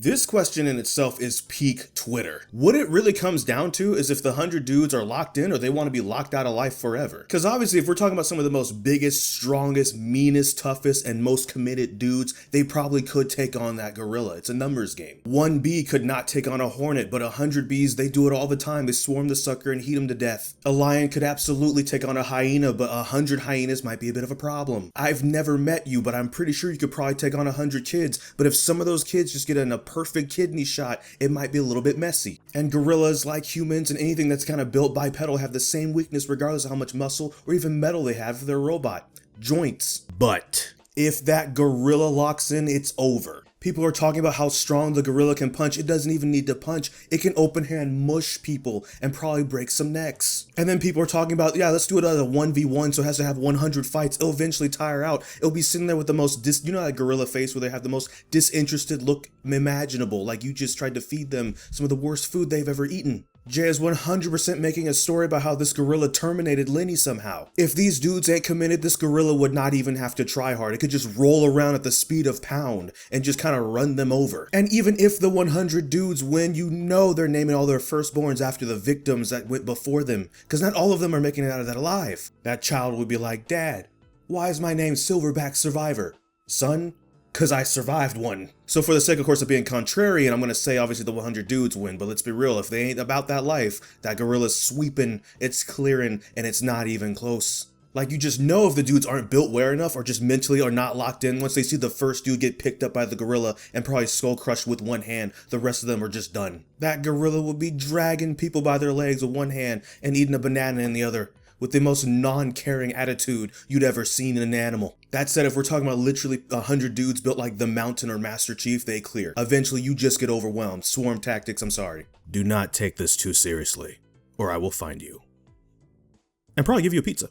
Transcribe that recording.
This question in itself is peak Twitter. What it really comes down to is if the 100 dudes are locked in or they want to be locked out of life forever. Because obviously if we're talking about some of the most biggest, strongest, meanest, toughest, and most committed dudes, they probably could take on that gorilla. It's a numbers game. One bee could not take on a hornet, but 100 bees, they do it all the time. They swarm the sucker and heat him to death. A lion could absolutely take on a hyena, but 100 hyenas might be a bit of a problem. I've never met you, but I'm pretty sure you could probably take on 100 kids, but if some of those kids just get in a perfect kidney shot, it might be a little bit messy. And gorillas, like humans and anything that's kind of built bipedal, have the same weakness regardless of how much muscle or even metal they have if they're a robot. Joints. But if that gorilla locks in, it's over. People are talking about how strong the gorilla can punch. It doesn't even need to punch. It can open hand mush people and probably break some necks. And then people are talking about, yeah, let's do it as a 1v1, so it has to have 100 fights. It'll eventually tire out. It'll be sitting there with the most, you know that gorilla face where they have the most disinterested look imaginable, like you just tried to feed them some of the worst food they've ever eaten. Jay is 100% making a story about how this gorilla terminated Lenny somehow. If these dudes ain't committed, this gorilla would not even have to try hard. It could just roll around at the speed of Pound and just kind of run them over. And even if the 100 dudes win, you know they're naming all their firstborns after the victims that went before them, because not all of them are making it out of that alive. That child would be like, Dad, why is my name Silverback Survivor? Son? Cause I survived one. So for the sake, of course, of being contrarian, I'm gonna say obviously the 100 dudes win, but let's be real, if they ain't about that life, that gorilla's sweeping, it's clearing, and it's not even close. Like, you just know if the dudes aren't built well enough or just mentally are not locked in. Once they see the first dude get picked up by the gorilla and probably skull crushed with one hand, the rest of them are just done. That gorilla would be dragging people by their legs with one hand and eating a banana in the other, with the most non-caring attitude you'd ever seen in an animal. That said, if we're talking about literally 100 dudes built like the Mountain or Master Chief, they clear. Eventually, you just get overwhelmed. Swarm tactics, I'm sorry. Do not take this too seriously, or I will find you. And probably give you a pizza.